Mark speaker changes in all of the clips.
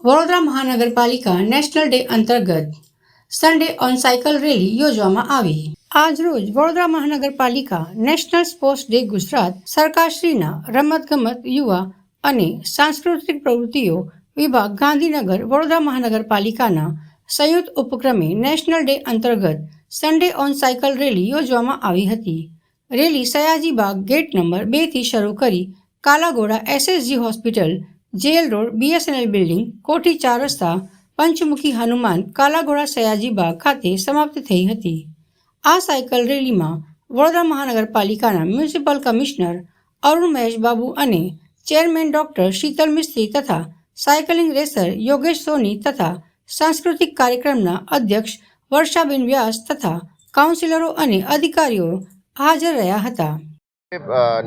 Speaker 1: વડોદરા મહાનગરપાલિકા national day અંતર્ગત Sunday on cycle rally યોજવામાં આવી। આજરોજ વડોદરા મહાનગરપાલિકા નેશનલ સ્પોર્ટ્સ ડે ગુજરાત સરકારશ્રીના રમતગમત યુવા અને સાંસ્કૃતિક પ્રવૃત્તિઓ વિભાગ ગાંધીનગર વડોદરા મહાનગરપાલિકાના સંયુક્ત ઉપક્રમે નેશનલ ડે અંતર્ગત સન્ડે ઓન સાયકલ રેલી યોજવામાં આવી હતી। રેલી સયાજીબાગ ગેટ નંબર 2 થી શરૂ કરી Kalaghoda SSG hospital, jail road, BSNL building, Kothi 4 રસ્તા, પંચમુખી હનુમાન, કાલાઘોડા સયાજીબાગ ખાતે સમાપ્ત થઈ હતી। આ સાયકલ રેલીમાં વડોદરા મહાનગરપાલિકાના મ્યુનિસિપલ કમિશનર અરુણ મહેશ બાબુ અને ચેરમેન ડોક્ટર શીતલ મિસ્ત્રી તથા સાયકલિંગ રેસર યોગેશ સોની તથા સાંસ્કૃતિક કાર્યક્રમના અધ્યક્ષ વર્ષાબેન વ્યાસ તથા કાઉન્સિલરો અને અધિકારીઓ હાજર રહ્યા હતા।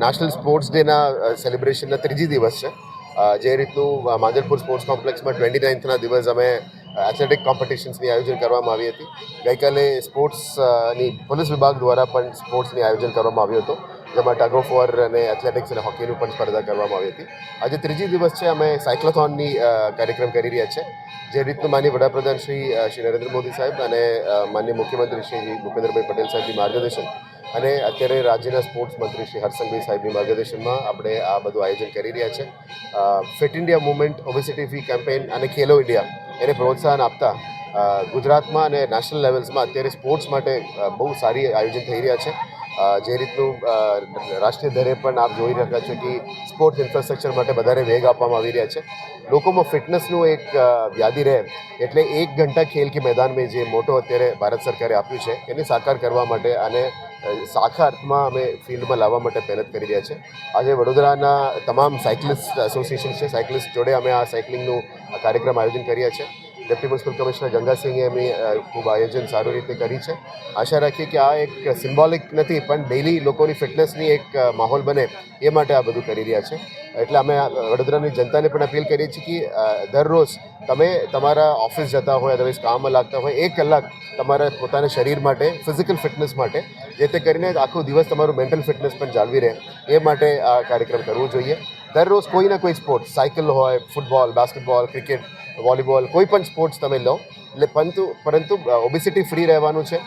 Speaker 2: નેશનલ સ્પોર્ટ્સ ડેના સેલિબ્રેશનના ત્રીજી દિવસ છે। જે રીતનું માંજલપુર સ્પોર્ટ્સ કોમ્પ્લેક્સમાં 29ના દિવસ અમે એથ્લેટિક કોમ્પિટિશન્સની આયોજન કરવામાં આવી હતી। ગઈકાલે સ્પોર્ટ્સની પોલીસ વિભાગ દ્વારા પણ સ્પોર્ટ્સની આયોજન કરવામાં આવ્યું હતું, જેમાં ટગ ઓફ વોર અને એથ્લેટિક્સ અને હોકીની પણ સ્પર્ધા કરવામાં આવી હતી। આજે ત્રીજી દિવસ છે, અમે સાયક્લોથોનની કાર્યક્રમ કરી રહ્યા છીએ। જે રીતનું માનનીય વડાપ્રધાન શ્રી નરેન્દ્ર મોદી સાહેબ અને માનનીય મુખ્યમંત્રી શ્રી ભૂપેન્દ્રભાઈ પટેલ સાહેબની માર્ગદર્શન અને અત્યારે રાજ્યના સ્પોર્ટ્સ મંત્રી શ્રી હર્ષસંઘવી સાહેબની માર્ગદર્શનમાં આપણે આ બધું આયોજન કરી રહ્યા છે। Fit India movement, obesity free campaign અને ખેલો ઇન્ડિયા એને પ્રોત્સાહન આપતા ગુજરાતમાં અને નેશનલ લેવલ્સમાં અત્યારે સ્પોર્ટ્સ માટે બહુ સારી આયોજન થઈ રહ્યા છે। જે રીતનું રાષ્ટ્રીય દરે પણ આપ જોઈ રહ્યા છો કે સ્પોર્ટ્સ ઇન્ફ્રાસ્ટ્રક્ચર માટે વધારે વેગ આપવામાં આવી રહ્યા છે। લોકોમાં ફિટનેસનું એક વ્યાધિ રહે એટલે 1 ઘંટા ખેલ કે મેદાન મેં જે મોટો અત્યારે ભારત સરકારે આપ્યું છે એને સાકાર કરવા માટે અને સાખા અર્થમાં અમે ફિલ્ડમાં લાવવા માટે મહેનત કરી રહ્યા છે। આજે વડોદરાના તમામ સાયકલિસ્ટ એસોસિએશન છે, સાયકલિસ્ટ જોડે અમે આ સાયકલિંગનું કાર્યક્રમ આયોજન કર્યા છે। ડેપ્યુટી મ્યુનિસિપલ કમિશનર ગંગાસિંહે એમની ખૂબ આયોજન સારી રીતે કરી છે। આશા રાખીએ કે આ એક સિમ્બોલિક નથી પણ ડેઇલી લોકોની ફિટનેસની એક માહોલ બને એ માટે આ બધું કરી રહ્યા છે। એટલે અમે વડોદરાની જનતાને પણ અપીલ કરીએ છીએ કે દરરોજ તમે તમારા ઓફિસ જતા હોય, અદરવાઇઝ કામમાં લાગતા હોય, 1 કલાક તમારા પોતાના શરીર માટે, ફિઝિકલ ફિટનેસ માટે, જેથી કરીને આખો દિવસ તમારું મેન્ટલ ફિટનેસ પણ જાળવી રહે એ માટે આ કાર્યક્રમ કરવો જોઈએ। દરરોજ કોઈ ના કોઈ સ્પોર્ટ્સ, સાયકલ હોય, ફૂટબોલ, બાસ્કેટબોલ, ક્રિકેટ, વોલીબોલ, કોઈ પણ સ્પોર્ટ્સ તમે લો એટલે પરંતુ ઓબેસિટી ફ્રી રહેવાનું છે,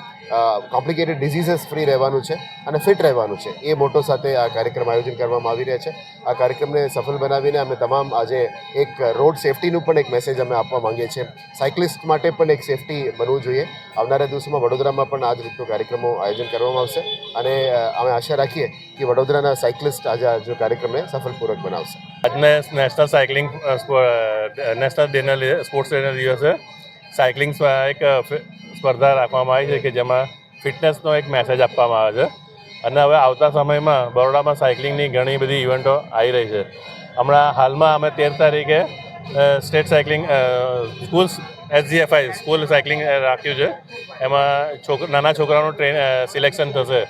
Speaker 2: કોમ્પ્લિકેટેડ ડિઝીઝીસ ફ્રી રહેવાનું છે અને ફિટ રહેવાનું છે। એ મોટો સાથે આ કાર્યક્રમ આયોજન કરવામાં આવી રહ્યા છે। આ કાર્યક્રમને સફળ બનાવીને અમે તમામ આજે એક રોડ સેફટીનું પણ એક મેસેજ અમે આપવા માંગીએ છીએ। સાયકલિસ્ટ માટે પણ એક સેફટી બનવું જોઈએ। આવનારા દિવસોમાં વડોદરામાં પણ આ જ રીતનું કાર્યક્રમો આયોજન કરવામાં આવશે અને અમે આશા રાખીએ કે વડોદરાના સાયકલિસ્ટ આજે આ કાર્યક્રમને સફળપૂર્વક બનાવશે।
Speaker 3: આજને નેશનલ સાયકલિંગ નેશનલ ડેના સ્પોર્ટ્સ ડેના દિવસે સાયકલિંગ એક સ્પર્ધા રાખવામાં આવી છે કે જેમાં ફિટનેસનો એક મેસેજ આપવામાં આવે છે અને હવે આવતા સમયમાં બરોડામાં સાયકલિંગની ઘણી બધી ઇવેન્ટો આવી રહી છે। હમણાં હાલમાં અમે 13 તારીખે state cycling school SGFI school cycling રાખ્યું છે। એમાં નાના છોકરાઓનું સિલેક્શન થશે,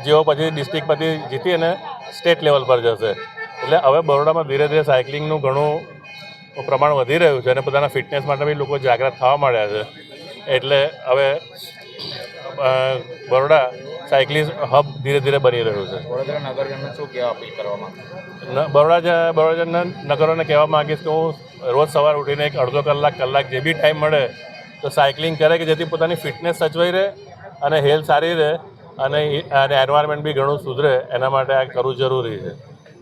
Speaker 3: જેઓ પછી ડિસ્ટ્રિક્ટ પછી જીતી અને સ્ટેટ લેવલ પર જશે। એટલે હવે બરોડામાં ધીરે ધીરે સાયકલિંગનું ઘણું પ્રમાણ વધી રહ્યું છે અને પોતાના ફિટનેસ માટે બી લોકો જાગૃત થવા માંડ્યા છે। એટલે હવે બરોડા સાયકલિસ્ટ હબ ધીરે ધીરે બની રહ્યું છે।
Speaker 4: વડોદરા નગરજનને શું કહેવા અપીલ કરવા માંગુ?
Speaker 3: બરોડાના નગરોને કહેવા માંગીશ કે હું રોજ સવાર ઉઠીને એક અડધો કલાક જે બી ટાઈમ મળે તો સાયકલિંગ કરે કે જેથી પોતાની ફિટનેસ સચવાઈ રહે અને હેલ્થ સારી રહે અને એન્વાયરમેન્ટ બી ઘણું સુધરે, એના માટે આ કરવું જરૂરી છે।